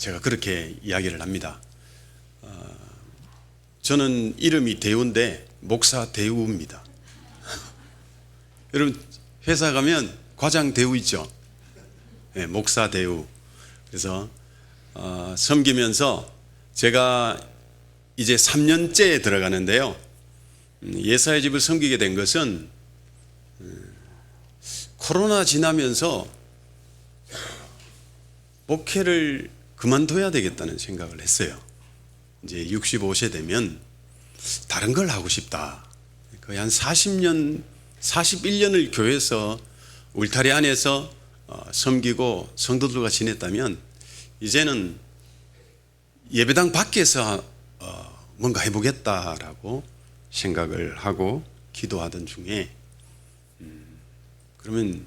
제가 그렇게 이야기를 합니다. 저는 이름이 대우인데 목사 대우입니다. 여러분 회사 가면 과장 대우 있죠? 네, 목사 대우. 그래서 섬기면서 제가 이제 3년째에 들어가는데요. 예사의 집을 섬기게 된 것은 코로나 지나면서 목회를 그만둬야 되겠다는 생각을 했어요. 이제 65세 되면 다른 걸 하고 싶다. 거의 한 40년, 41년을 교회에서 울타리 안에서 섬기고 성도들과 지냈다면 이제는 예배당 밖에서 뭔가 해보겠다라고 생각을 하고 기도하던 중에 그러면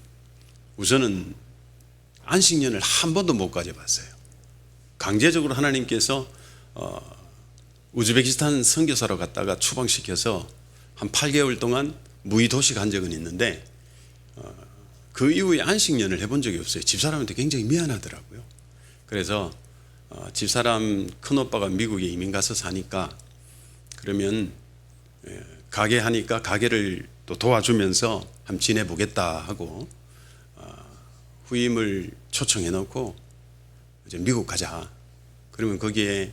우선은 안식년을 한 번도 못 가져봤어요. 강제적으로 하나님께서 우즈베키스탄 선교사로 갔다가 추방시켜서 한 8개월 동안 무의도시 간 적은 있는데 그 이후에 안식년을 해본 적이 없어요. 집사람한테 굉장히 미안하더라고요. 그래서 집사람 큰오빠가 미국에 이민 가서 사니까 그러면 가게 하니까 가게를 또 도와주면서 한번 지내보겠다 하고 후임을 초청해 놓고 이제 미국 가자. 그러면 거기에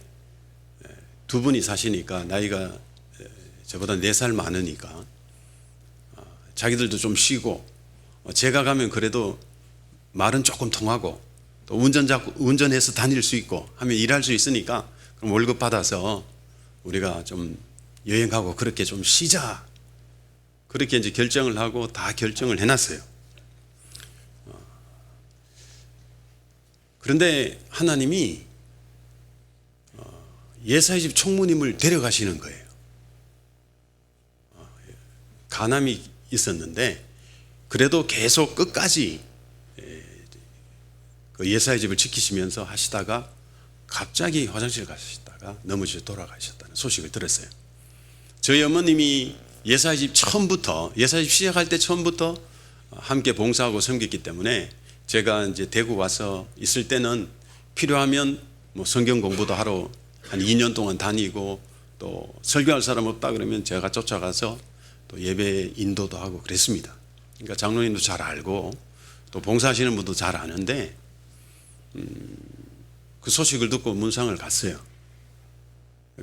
두 분이 사시니까 나이가 저보다 4살 많으니까 자기들도 좀 쉬고 제가 가면 그래도 말은 조금 통하고 또 운전해서 다닐 수 있고 하면 일할 수 있으니까 그럼 월급 받아서 우리가 좀 여행하고 그렇게 좀 쉬자. 그렇게 이제 결정을 하고 다 결정을 해놨어요. 그런데 하나님이 예사의 집 총무님을 데려가시는 거예요. 간암이 있었는데 그래도 계속 끝까지 그 예사의 집을 지키시면서 하시다가 갑자기 화장실 가시다가 넘어져 돌아가셨다는 소식을 들었어요. 저희 어머님이 예사의 집 처음부터 예사의 집 시작할 때 처음부터 함께 봉사하고 섬겼기 때문에 제가 이제 대구 와서 있을 때는 필요하면 뭐 성경 공부도 하러 한 2년 동안 다니고 또 설교할 사람 없다 그러면 제가 쫓아가서 또 예배 인도도 하고 그랬습니다. 그러니까 장로님도 잘 알고 또 봉사하시는 분도 잘 아는데 그 소식을 듣고 문상을 갔어요.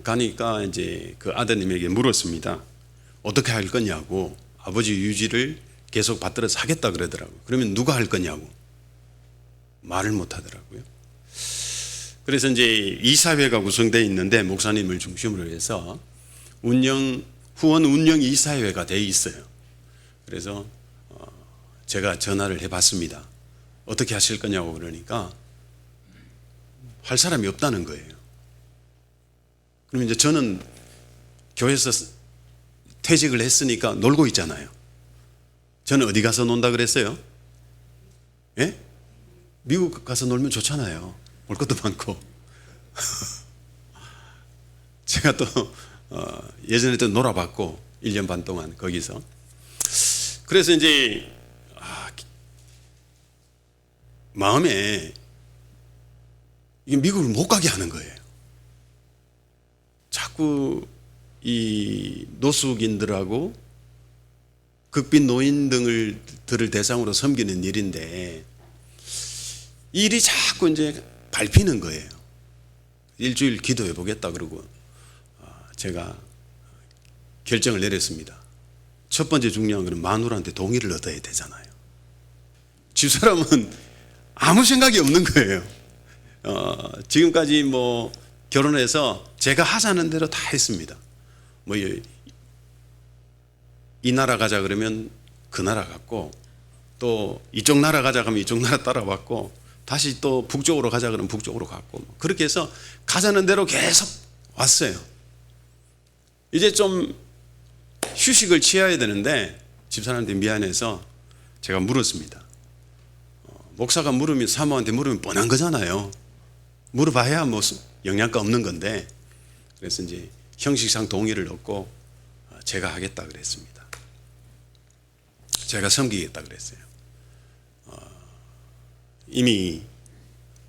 가니까 이제 그 아드님에게 물었습니다. 어떻게 할 거냐고. 아버지 유지를 계속 받들어서 하겠다 그러더라고요. 그러면 누가 할 거냐고. 말을 못 하더라고요. 그래서 이제 이사회가 구성되어 있는데 목사님을 중심으로 해서 후원 운영 이사회가 되어 있어요. 그래서 제가 전화를 해봤습니다. 어떻게 하실 거냐고 그러니까 할 사람이 없다는 거예요. 그럼 이제 저는 교회에서 퇴직을 했으니까 놀고 있잖아요. 저는 어디 가서 논다 그랬어요? 예? 미국 가서 놀면 좋잖아요. 볼 것도 많고. 제가 또 예전에 또 놀아봤고 1년 반 동안 거기서. 그래서 이제 마음에 이게 미국을 못 가게 하는 거예요. 자꾸 이 노숙인들하고 극빈 노인 들을 대상으로 섬기는 일인데 일이 자꾸 이제 밟히는 거예요. 일주일 기도해 보겠다 그러고 제가 결정을 내렸습니다. 첫 번째 중요한 것은 마누라한테 동의를 얻어야 되잖아요. 집사람은 아무 생각이 없는 거예요. 지금까지 뭐 결혼해서 제가 하자는 대로 다 했습니다. 뭐 이 나라 가자 그러면 그 나라 갔고 또 이쪽 나라 가자 그러면 이쪽 나라 따라왔고 다시 또 북쪽으로 가자 그러면 북쪽으로 갔고 그렇게 해서 가자는 대로 계속 왔어요. 이제 좀 휴식을 취해야 되는데 집사람한테 미안해서 제가 물었습니다. 목사가 물으면 사모한테 물으면 뻔한 거잖아요. 물어봐야 뭐 영양가 없는 건데 그래서 이제 형식상 동의를 얻고 제가 하겠다 그랬습니다. 제가 섬기겠다 그랬어요. 이미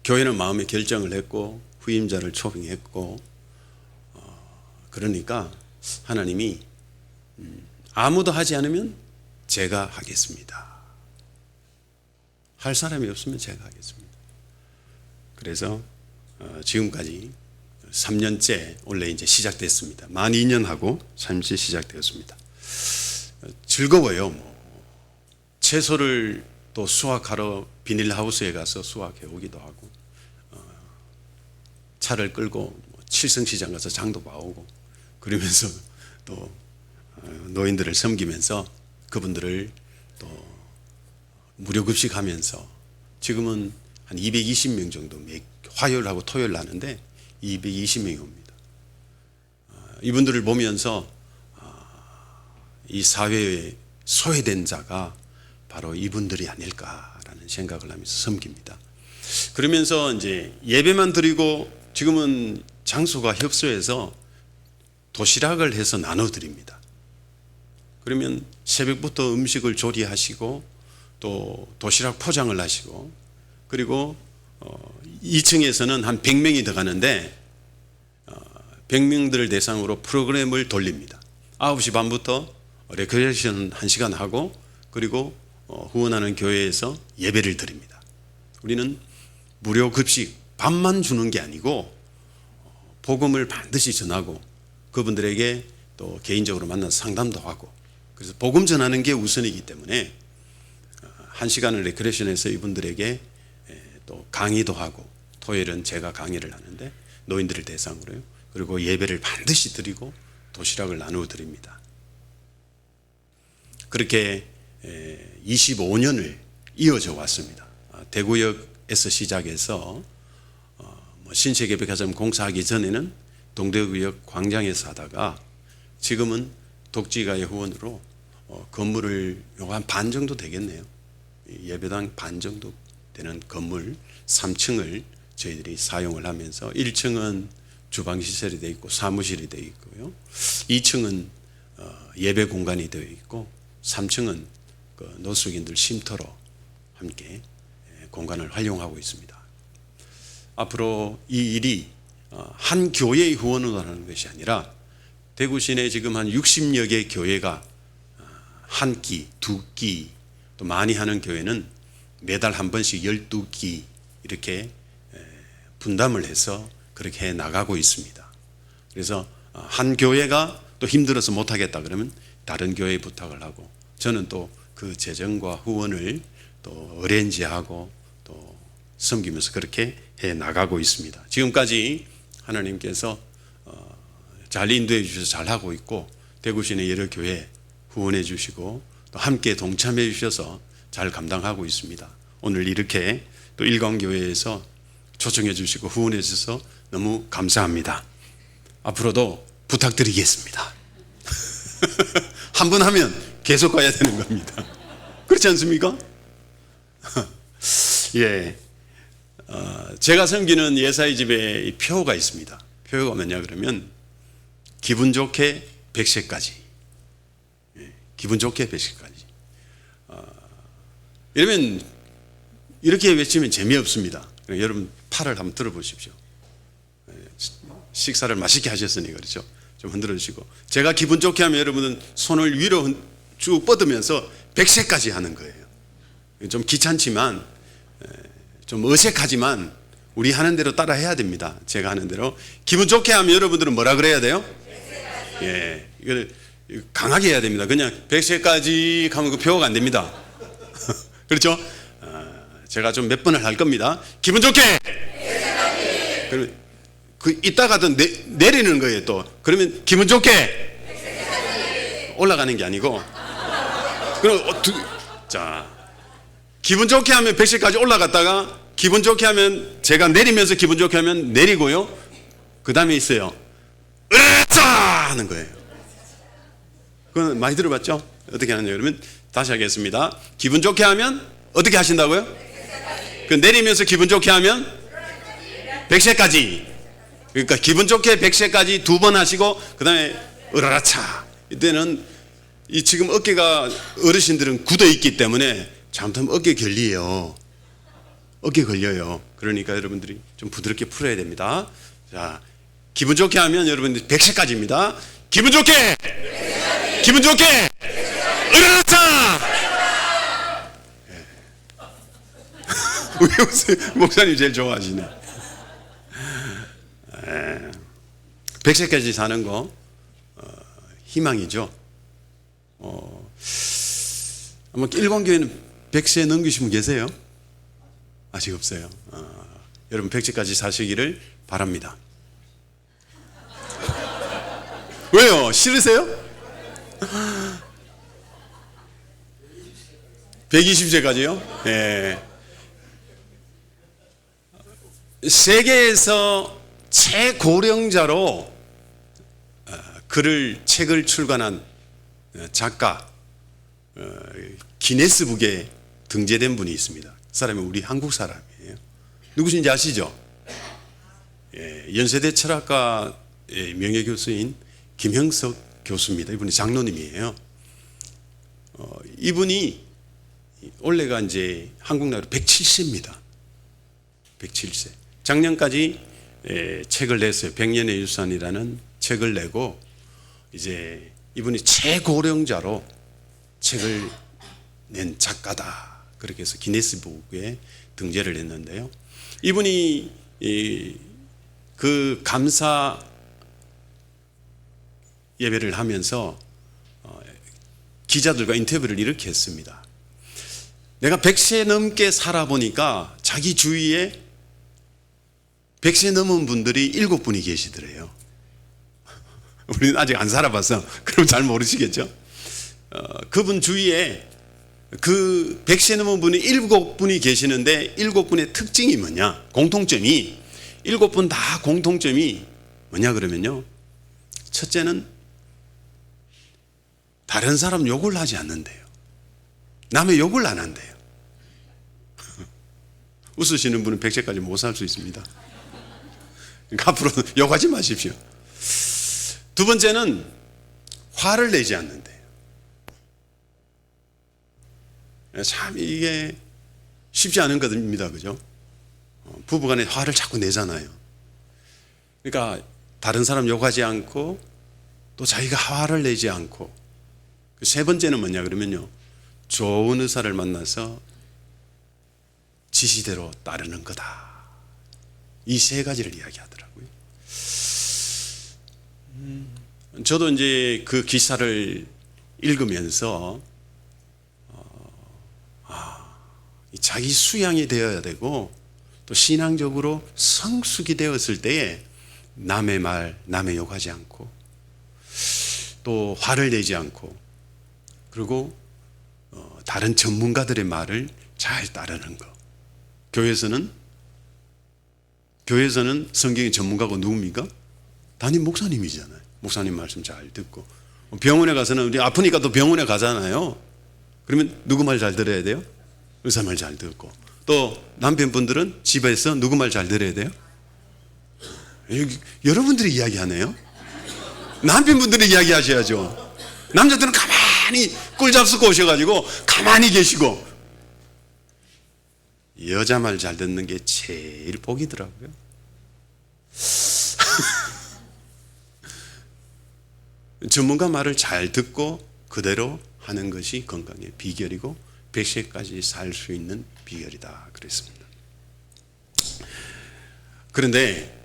교회는 마음의 결정을 했고 후임자를 초빙했고, 그러니까 하나님이 아무도 하지 않으면 제가 하겠습니다. 할 사람이 없으면 제가 하겠습니다. 그래서 지금까지 3년째 원래 이제 시작됐습니다. 만 2년하고 3년째 시작되었습니다. 즐거워요. 채소를 또 수확하러 비닐하우스에 가서 수확해 오기도 하고, 차를 끌고 칠성시장 가서 장도 봐오고, 그러면서 또 노인들을 섬기면서 그분들을 또 무료급식하면서 지금은 한 220명 정도 화요일하고 토요일 나는데 220명이 옵니다. 이분들을 보면서 이 사회에 소외된 자가 바로 이분들이 아닐까라는 생각을 하면서 섬깁니다. 그러면서 이제 예배만 드리고 지금은 장소가 협소해서 도시락을 해서 나눠드립니다. 그러면 새벽부터 음식을 조리하시고 또 도시락 포장을 하시고, 그리고 2층에서는 한 100명이 더 가는데 100명들을 대상으로 프로그램을 돌립니다. 9시 반부터 레크레이션 1시간 하고, 그리고 후원하는 교회에서 예배를 드립니다. 우리는 무료 급식 밥만 주는 게 아니고 복음을 반드시 전하고 그분들에게 또 개인적으로 만나서 상담도 하고, 그래서 복음 전하는 게 우선이기 때문에 1시간을 레크레이션해서 이분들에게 또 강의도 하고, 토요일은 제가 강의를 하는데 노인들을 대상으로요. 그리고 예배를 반드시 드리고 도시락을 나누어 드립니다. 그렇게 25년을 이어져 왔습니다. 대구역에서 시작해서 신세계백화점 공사하기 전에는 동대구역 광장에서 하다가 지금은 독지가의 후원으로 건물을 한 반 정도 되겠네요. 예배당 반 정도 되는 건물 3층을 저희들이 사용을 하면서 1층은 주방시설이 되어 있고 사무실이 되어 있고요. 2층은 예배 공간이 되어 있고 3층은 노숙인들 쉼터로 함께 공간을 활용하고 있습니다. 앞으로 이 일이 한 교회의 후원으로 하는 것이 아니라 대구 시내에 지금 한 60여 개 교회가 한 끼, 두 끼, 또 많이 하는 교회는 매달 한 번씩 12끼 이렇게 분담을 해서 그렇게 해 나가고 있습니다. 그래서 한 교회가 또 힘들어서 못하겠다 그러면 다른 교회에 부탁을 하고, 저는 또 그 재정과 후원을 또 어레인지하고 또 섬기면서 그렇게 해 나가고 있습니다. 지금까지 하나님께서 잘 인도해 주셔서 잘 하고 있고, 대구 시내 여러 교회 후원해 주시고 또 함께 동참해 주셔서 잘 감당하고 있습니다. 오늘 이렇게 또 일광교회에서 초청해 주시고 후원해 주셔서 너무 감사합니다. 앞으로도 부탁드리겠습니다. 한 번 하면 계속 가야 되는 겁니다. 그렇지 않습니까? 예. 제가 섬기는 예사의 집에 표가 있습니다. 표가 뭐냐 그러면 기분 좋게 100세까지. 예, 기분 좋게 100세까지. 이러면 이렇게 외치면 재미없습니다. 여러분 팔을 한번 들어보십시오. 식사를 맛있게 하셨으니 그렇죠. 좀 흔들어 주시고, 제가 기분 좋게 하면 여러분은 손을 위로 쭉 뻗으면서 100세까지 하는 거예요. 좀 귀찮지만 좀 어색하지만 우리 하는 대로 따라 해야 됩니다. 제가 하는 대로 기분 좋게 하면 여러분들은 뭐라 그래야 돼요? 100세까지. 예, 이걸 강하게 해야 됩니다. 그냥 100세까지 하면 그 표가 안 됩니다. 그렇죠? 제가 좀 몇 번을 할 겁니다. 기분 좋게 100세까지. 그러면 이따가도 내리는 거예요. 또 그러면 기분 좋게 올라가는 게 아니고, 그럼 자, 기분 좋게 하면 100세까지 올라갔다가 기분 좋게 하면 제가 내리면서 기분 좋게 하면 내리고요. 그 다음에 있어요. 으짜 하는 거예요. 그건 많이 들어봤죠? 어떻게 하느냐 그러면 다시 하겠습니다. 기분 좋게 하면 어떻게 하신다고요? 그 내리면서 기분 좋게 하면 100세까지. 그러니까 기분 좋게 100세까지 2번 하시고 그 다음에 으라라차. 이때는 이 지금 어깨가 어르신들은 굳어 있기 때문에 잘못하면 어깨 결리해요. 어깨 걸려요. 그러니까 여러분들이 좀 부드럽게 풀어야 됩니다. 자, 기분 좋게 하면 여러분들 100세까지입니다. 기분 좋게! 기분 좋게! 일어났다! 왜 웃어요? 목사님 제일 좋아하시네. 100세까지 사는 거 희망이죠. 아마 일광교회는 100세 넘기신 분 계세요? 아직 없어요. 여러분 100세까지 사시기를 바랍니다. 왜요? 싫으세요? 120세까지요? 예. 세계에서 최고령자로 책을 출간한 작가 기네스북에 등재된 분이 있습니다. 그 사람이 우리 한국 사람이에요. 누구신지 아시죠? 예, 연세대 철학과 명예교수인 김형석 교수입니다. 이분이 장로님이에요. 이분이 올해가 이제 한국 나이로 107세입니다. 107세. 작년까지 책을 냈어요. 100년의 유산이라는 책을 내고 이제 이분이 최고령자로 책을 낸 작가다. 그렇게 해서 기네스북에 등재를 했는데요. 이분이 그 감사 예배를 하면서 기자들과 인터뷰를 이렇게 했습니다. 내가 100세 넘게 살아보니까 자기 주위에 100세 넘은 분들이 7분이 계시더래요. 우리는 아직 안 살아봐서 그럼 잘 모르시겠죠. 그분 주위에 그 100세 넘은 분이 7분이 계시는데 7분의 특징이 뭐냐, 공통점이 7분 다 공통점이 뭐냐 그러면요, 첫째는 다른 사람 욕을 하지 않는데요. 남의 욕을 안 한대요. 웃으시는 분은 100세까지 못 살 수 있습니다. 그러니까 앞으로 욕하지 마십시오. 두 번째는 화를 내지 않는데요. 참 이게 쉽지 않은 것입니다. 그죠? 부부간에 화를 자꾸 내잖아요. 그러니까 다른 사람 욕하지 않고 또 자기가 화를 내지 않고, 세 번째는 뭐냐 그러면요, 좋은 의사를 만나서 지시대로 따르는 거다. 이 세 가지를 이야기하더라고요. 저도 이제 그 기사를 읽으면서 자기 수양이 되어야 되고 또 신앙적으로 성숙이 되었을 때에 남의 말, 남의 욕하지 않고 또 화를 내지 않고, 그리고 다른 전문가들의 말을 잘 따르는 거. 교회에서는 성경의 전문가가 누굽니까? 담임 목사님이잖아요. 목사님 말씀 잘 듣고, 병원에 가서는 우리 아프니까 또 병원에 가잖아요. 그러면 누구 말 잘 들어야 돼요? 의사 말 잘 듣고. 또 남편분들은 집에서 누구 말 잘 들어야 돼요? 여러분들이 이야기하네요. 남편분들이 이야기하셔야죠. 남자들은 가만히 꿀 잡수고 오셔가지고 가만히 계시고, 여자 말 잘 듣는 게 제일 복이더라고요. 전문가 말을 잘 듣고 그대로 하는 것이 건강의 비결이고 100세까지 살 수 있는 비결이다 그랬습니다. 그런데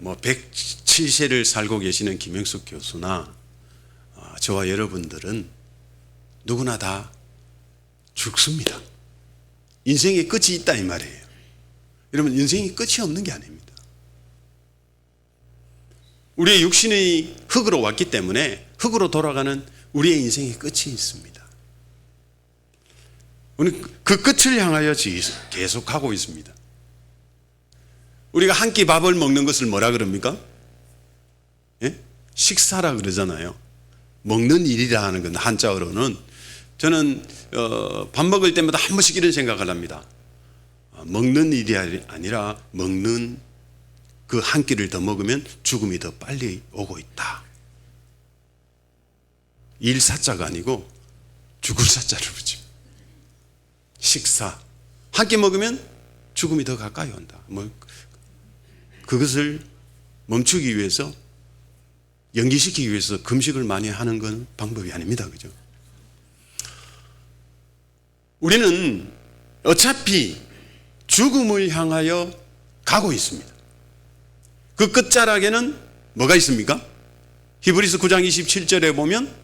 107세를 살고 계시는 김영숙 교수나 저와 여러분들은 누구나 다 죽습니다. 인생의 끝이 있다 이 말이에요. 여러분, 인생이 끝이 없는 게 아닙니다. 우리의 육신의 흙으로 왔기 때문에 흙으로 돌아가는 우리의 인생의 끝이 있습니다. 우리는 그 끝을 향하여 계속하고 있습니다. 우리가 한 끼 밥을 먹는 것을 뭐라 그럽니까? 예? 식사라 그러잖아요. 먹는 일이라 하는 건 한자어로는, 저는 밥 먹을 때마다 한 번씩 이런 생각을 합니다. 먹는 일이 아니라 먹는 그 한 끼를 더 먹으면 죽음이 더 빨리 오고 있다. 일사자가 아니고 죽을 사자를 붙입니다. 식사. 한 끼 먹으면 죽음이 더 가까이 온다. 그것을 멈추기 위해서, 연기시키기 위해서 금식을 많이 하는 건 방법이 아닙니다. 그죠? 우리는 어차피 죽음을 향하여 가고 있습니다. 그 끝자락에는 뭐가 있습니까? 히브리서 9장 27절에 보면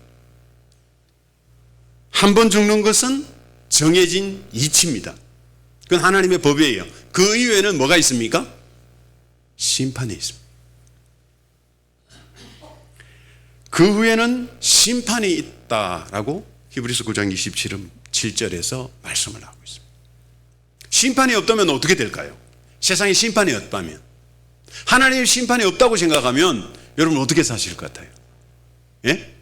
한 번 죽는 것은 정해진 이치입니다. 그건 하나님의 법이에요. 그 이외에는 뭐가 있습니까? 심판이 있습니다. 그 후에는 심판이 있다라고 히브리서 9장 27절에서 말씀을 하고 있습니다. 심판이 없다면 어떻게 될까요? 세상에 심판이 없다면, 하나님의 심판이 없다고 생각하면 여러분 어떻게 사실 것 같아요? 예?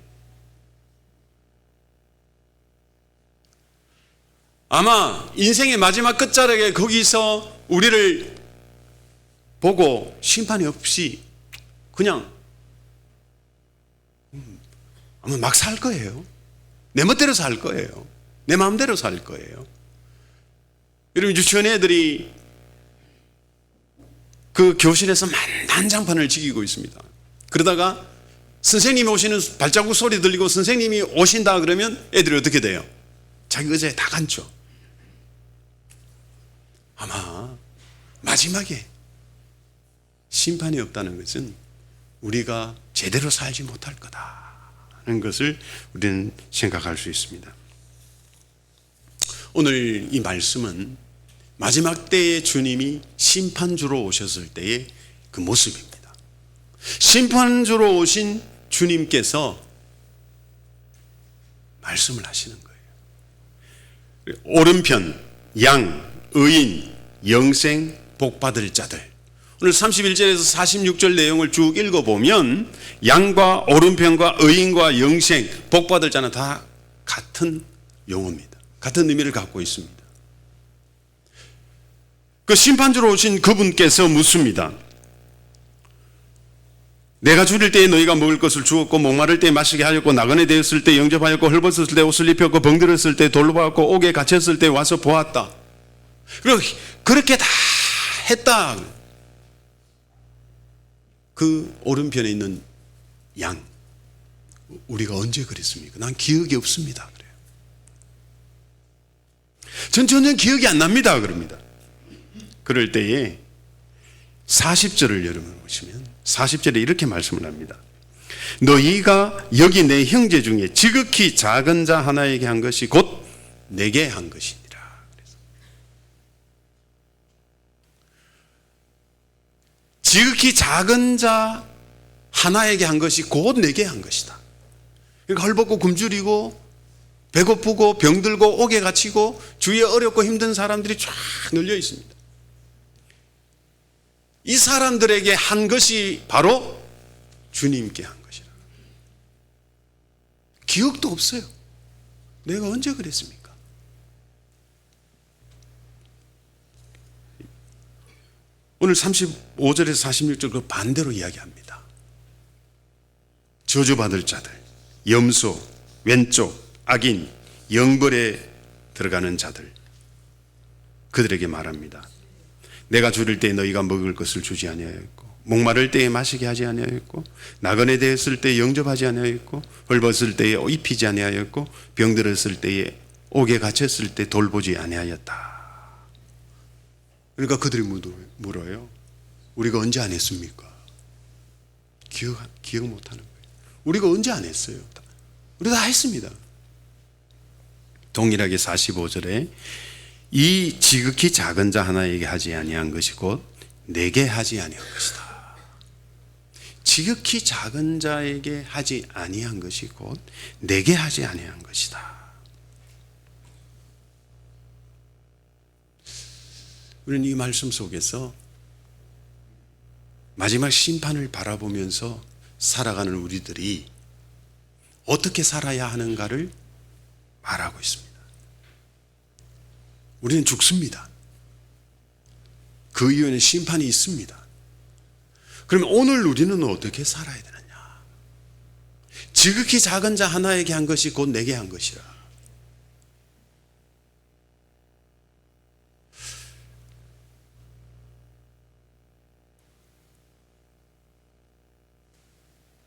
아마 인생의 마지막 끝자락에 거기서 우리를 보고 심판이 없이 그냥 아마 막 살 거예요. 내 멋대로 살 거예요. 내 마음대로 살 거예요. 여러분, 유치원 애들이 그 교실에서 난장판을 지키고 있습니다. 그러다가 선생님이 오시는 발자국 소리 들리고 선생님이 오신다 그러면 애들이 어떻게 돼요? 자기 의자에 다 앉죠. 아마 마지막에 심판이 없다는 것은 우리가 제대로 살지 못할 거다는 것을 우리는 생각할 수 있습니다. 오늘 이 말씀은 마지막 때에 주님이 심판주로 오셨을 때의 그 모습입니다. 심판주로 오신 주님께서 말씀을 하시는 거예요. 오른편 양, 의인, 영생, 복받을 자들. 오늘 31절에서 46절 내용을 쭉 읽어보면 양과 오른편과 의인과 영생, 복받을 자는 다 같은 용어입니다. 같은 의미를 갖고 있습니다. 그 심판주로 오신 그분께서 묻습니다. 내가 줄일 때에 너희가 먹을 것을 주었고 목마를 때에 마시게 하였고 나그네 되었을 때 영접하였고 헐벗었을 때 옷을 입혔고 병들었을 때 돌로 박았고 옥에 갇혔을 때 와서 보았다. 그리고 그렇게 다 했다. 그 오른편에 있는 양, 우리가 언제 그랬습니까? 난 기억이 없습니다. 그래요. 전 전혀 기억이 안 납니다. 그럽니다. 그럴 때에 40절을 여러분 보시면 40절에 이렇게 말씀을 합니다. 너희가 여기 내 형제 중에 지극히 작은 자 하나에게 한 것이 곧 내게 한 것이니라. 지극히 작은 자 하나에게 한 것이 곧 내게 한 것이다. 그러니까 헐벗고 굶주리고 배고프고 병들고 옥에 갇히고 주위에 어렵고 힘든 사람들이 쫙 널려 있습니다. 이 사람들에게 한 것이 바로 주님께 한 것이라. 기억도 없어요. 내가 언제 그랬습니까? 오늘 35절에서 46절 그 반대로 이야기합니다. 저주받을 자들, 염소, 왼쪽, 악인, 영벌에 들어가는 자들, 그들에게 말합니다. 내가 줄일 때에 너희가 먹을 것을 주지 아니하였고 목마를 때에 마시게 하지 아니하였고 나그네 되었을 때에 영접하지 아니하였고 헐벗을 때에 입히지 아니하였고 병들었을 때에 옥에 갇혔을 때 돌보지 아니하였다. 그러니까 그들이 물어요. 우리가 언제 안 했습니까? 기억 못하는 거예요. 우리가 언제 안 했어요? 우리 다 했습니다. 동일하게 45절에 이 지극히 작은 자 하나에게 하지 아니한 것이 곧 내게 하지 아니한 것이다. 지극히 작은 자에게 하지 아니한 것이 곧 내게 하지 아니한 것이다. 우리는 이 말씀 속에서 마지막 심판을 바라보면서 살아가는 우리들이 어떻게 살아야 하는가를 말하고 있습니다. 우리는 죽습니다. 그 이후에는 심판이 있습니다. 그러면 오늘 우리는 어떻게 살아야 되느냐? 지극히 작은 자 하나에게 한 것이 곧 내게 한 것이라.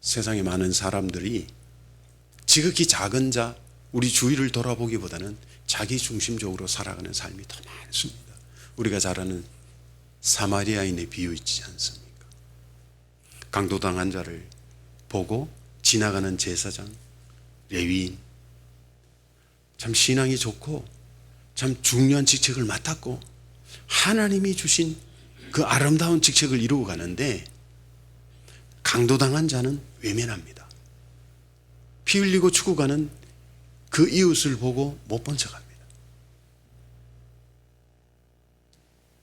세상에 많은 사람들이 지극히 작은 자, 우리 주위를 돌아보기보다는 자기 중심적으로 살아가는 삶이 더 많습니다. 우리가 잘 아는 사마리아인의 비유 있지 않습니까? 강도당한 자를 보고 지나가는 제사장, 레위인, 참 신앙이 좋고 참 중요한 직책을 맡았고 하나님이 주신 그 아름다운 직책을 이루어 가는데, 강도당한 자는 외면합니다. 피 흘리고 죽어가는 그 이웃을 보고 못 본 척합니다.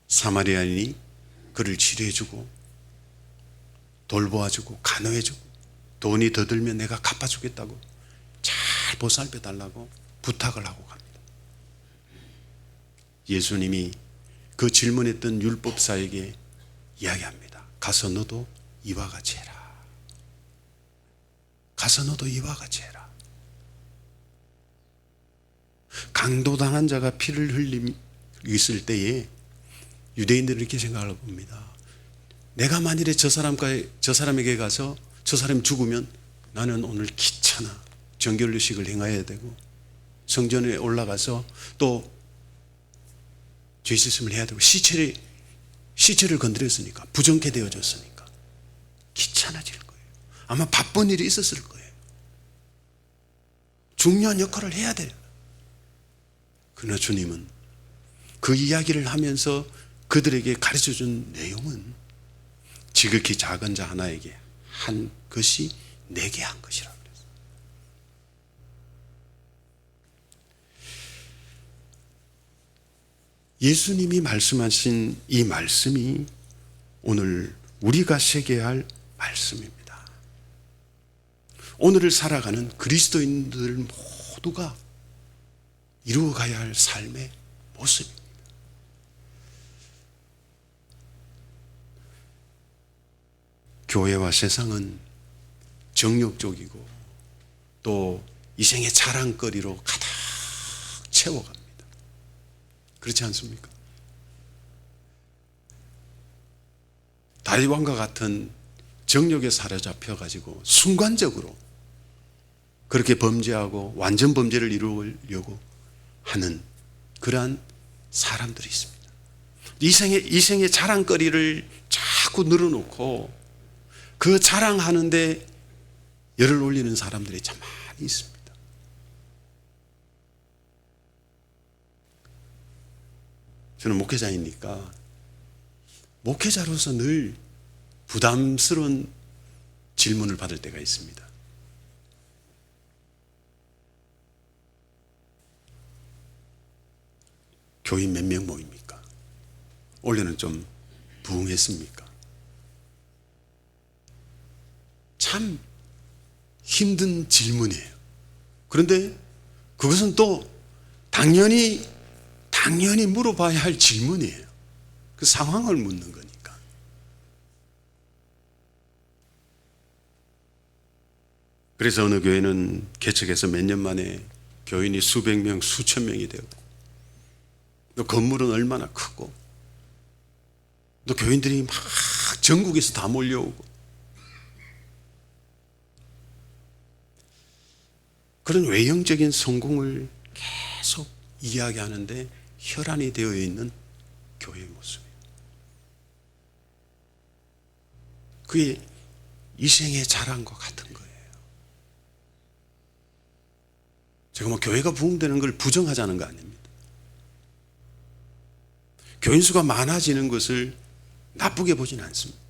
사마리아인이 그를 치료해주고 돌보아주고 간호해주고 돈이 더 들면 내가 갚아주겠다고 잘 보살펴달라고 부탁을 하고 갑니다. 예수님이 그 질문했던 율법사에게 이야기합니다. 가서 너도 이와 같이 해라. 가서 너도 이와 같이 해라. 강도당한 자가 피를 흘림 있을 때에 유대인들은 이렇게 생각을 봅니다. 내가 만일에 저 사람에게 가서 저 사람이 죽으면 나는 오늘 귀찮아 정결례식을 행해야 되고 성전에 올라가서 또 죄짓음을 해야 되고 시체를 건드렸으니까 부정케 되어졌으니까 귀찮아질 거예요. 아마 바쁜 일이 있었을 거예요. 중요한 역할을 해야 돼요. 그러나 주님은 그 이야기를 하면서 그들에게 가르쳐준 내용은 지극히 작은 자 하나에게 한 것이 내게 한 것이라고 그랬어요. 예수님이 말씀하신 이 말씀이 오늘 우리가 새겨야 할 말씀입니다. 오늘을 살아가는 그리스도인들 모두가 이루어가야 할 삶의 모습입니다. 교회와 세상은 정욕적이고 또 이생의 자랑거리로 가득 채워갑니다. 그렇지 않습니까? 다윗왕과 같은 정욕에 사로잡혀가지고 순간적으로 그렇게 범죄하고 완전 범죄를 이루려고 하는 그러한 사람들이 있습니다. 이생의 자랑거리를 자꾸 늘어놓고 그 자랑하는데 열을 올리는 사람들이 참 많이 있습니다. 저는 목회자이니까 목회자로서 늘 부담스러운 질문을 받을 때가 있습니다. 교인 몇 명 모입니까? 올해는 좀 부흥했습니까? 참 힘든 질문이에요. 그런데 그것은 또 당연히 물어봐야 할 질문이에요. 그 상황을 묻는 거니까. 그래서 어느 교회는 개척해서 몇 년 만에 교인이 수백 명, 수천 명이 되고 또 건물은 얼마나 크고 또 교인들이 막 전국에서 다 몰려오고 그런 외형적인 성공을 계속 이야기하는데 혈안이 되어 있는 교회의 모습이에요. 그게 이생의 자랑과 같은 거예요. 제가 뭐 교회가 부흥되는 걸 부정하자는 거 아닙니다. 교인 수가 많아지는 것을 나쁘게 보지는 않습니다.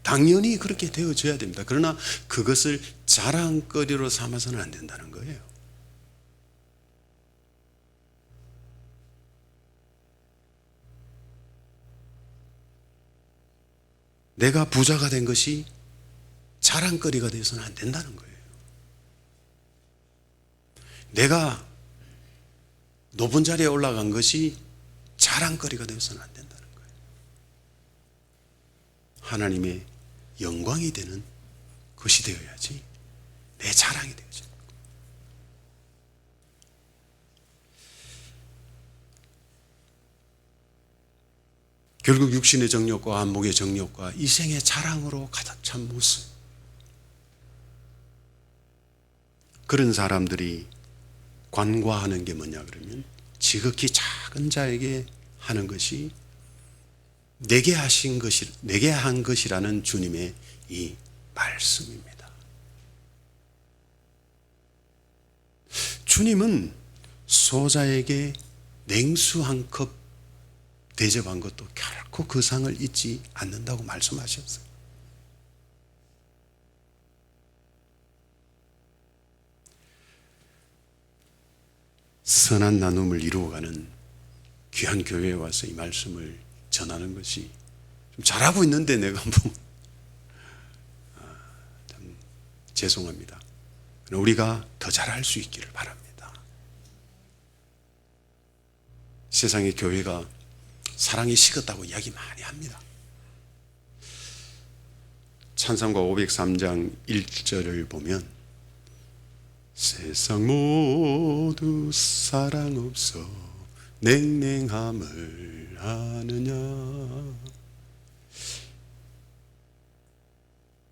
당연히 그렇게 되어져야 됩니다. 그러나 그것을 자랑거리로 삼아서는 안 된다는 거예요. 내가 부자가 된 것이 자랑거리가 되어서는 안 된다는 거예요. 내가 높은 자리에 올라간 것이 자랑거리가 되어서는 안 된다는 거예요. 하나님의 영광이 되는 것이 되어야지 내 자랑이 되어야지. 결국 육신의 정욕과 안목의 정욕과 이생의 자랑으로 가득 찬 모습, 그런 사람들이 관과하는 게 뭐냐 그러면 지극히 작은 자에게 하는 것이 내게 한 것이라는 주님의 이 말씀입니다. 주님은 소자에게 냉수 한 컵 대접한 것도 결코 그 상을 잊지 않는다고 말씀하셨어요. 선한 나눔을 이루어가는 귀한 교회에 와서 이 말씀을 전하는 것이 좀 잘하고 있는데 내가 뭐 참 죄송합니다. 우리가 더 잘할 수 있기를 바랍니다. 세상의 교회가 사랑이 식었다고 이야기 많이 합니다. 찬송가 503장 1절을 보면 세상 모두 사랑 없어 냉랭함을 아느냐.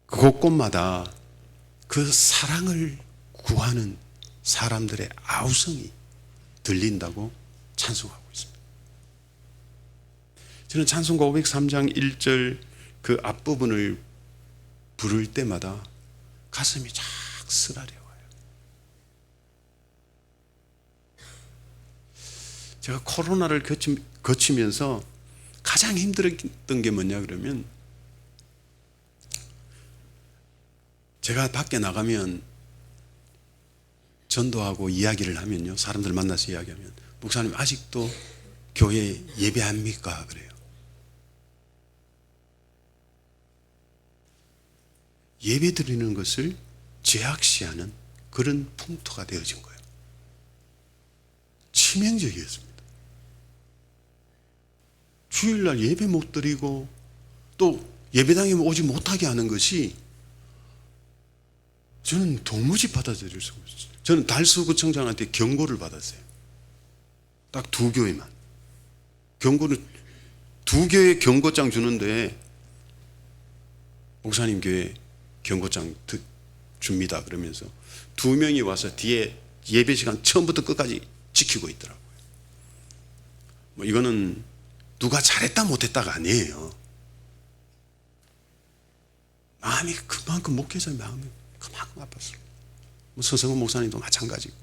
그 곳곳마다 그 사랑을 구하는 사람들의 아우성이 들린다고 찬송하고 있습니다. 저는 찬송가 503장 1절 그 앞부분을 부를 때마다 가슴이 착 쓰라려워요. 제가 코로나를 거치면서 가장 힘들었던 게 뭐냐 그러면 제가 밖에 나가면 전도하고 이야기를 하면요, 사람들 만나서 이야기하면 목사님 아직도 교회 예배합니까? 그래요. 예배 드리는 것을 제약시하는 그런 풍토가 되어진 거예요. 치명적이었습니다. 주일날 예배 못 드리고 또 예배당에 오지 못하게 하는 것이 저는 도무지 받아들일 수가 없어요. 저는 달수구청장한테 경고를 받았어요. 딱 2교회만. 경고는 2교회 경고장 주는데 목사님 교회 경고장 줍니다 그러면서 2명이 와서 뒤에 예배 시간 처음부터 끝까지 지키고 있더라고요. 뭐 이거는 누가 잘했다 못했다가 아니에요. 마음이 그만큼 목회자의 마음이 그만큼 아팠어요. 뭐 서성은 목사님도 마찬가지고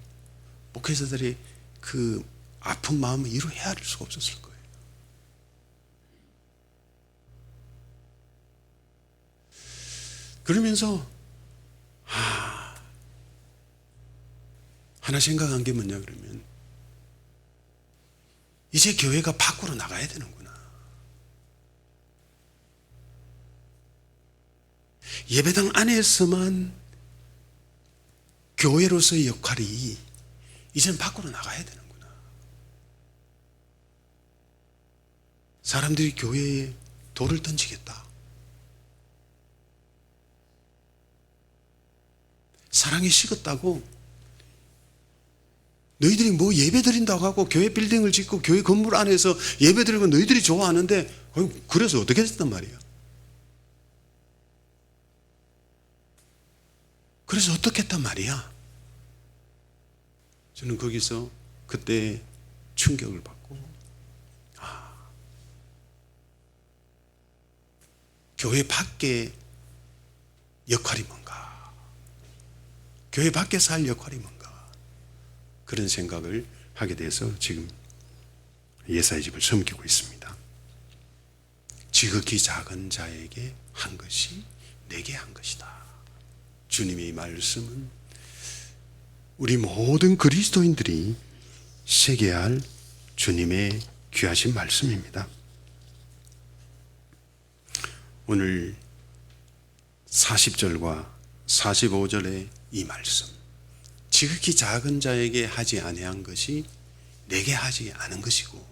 목회자들이 그 아픈 마음을 이루 헤아릴 수가 없었을 거예요. 그러면서 하나 생각한 게 뭐냐 그러면 이제 교회가 밖으로 나가야 되는구나. 예배당 안에서만 교회로서의 역할이 이제는 밖으로 나가야 되는구나. 사람들이 교회에 돌을 던지겠다. 사랑이 식었다고 너희들이 뭐 예배 드린다고 하고 교회 빌딩을 짓고 교회 건물 안에서 예배 드리고 너희들이 좋아하는데 그래서 어떻게 됐단 말이야. 그래서 어떻게 했단 말이야. 저는 거기서 그때 충격을 받고 교회 밖에 역할이 뭔가, 교회 밖에서 할 역할이 뭔가, 그런 생각을 하게 돼서 지금 예사의 집을 섬기고 있습니다. 지극히 작은 자에게 한 것이 내게 한 것이다. 주님의 이 말씀은 우리 모든 그리스도인들이 새겨야 할 주님의 귀하신 말씀입니다. 오늘 40절과 45절의 이 말씀, 지극히 작은 자에게 하지 아니한 것이 내게 하지 않은 것이고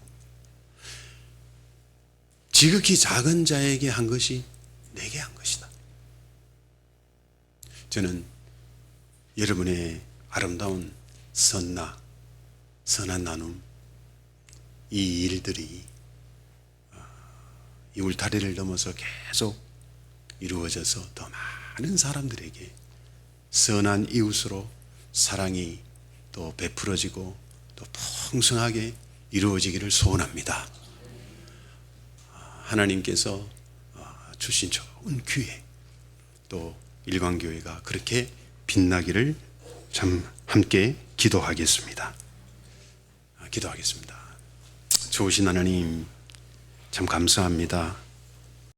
지극히 작은 자에게 한 것이 내게 한 것이다. 저는 여러분의 아름다운 선한 나눔, 이 일들이 이 울타리를 넘어서 계속 이루어져서 더 많은 사람들에게 선한 이웃으로 사랑이 또 베풀어지고 또 풍성하게 이루어지기를 소원합니다. 하나님께서 주신 좋은 기회, 또 일광교회가 그렇게 빛나기를 참 함께 기도하겠습니다. 기도하겠습니다. 좋으신 하나님, 참 감사합니다.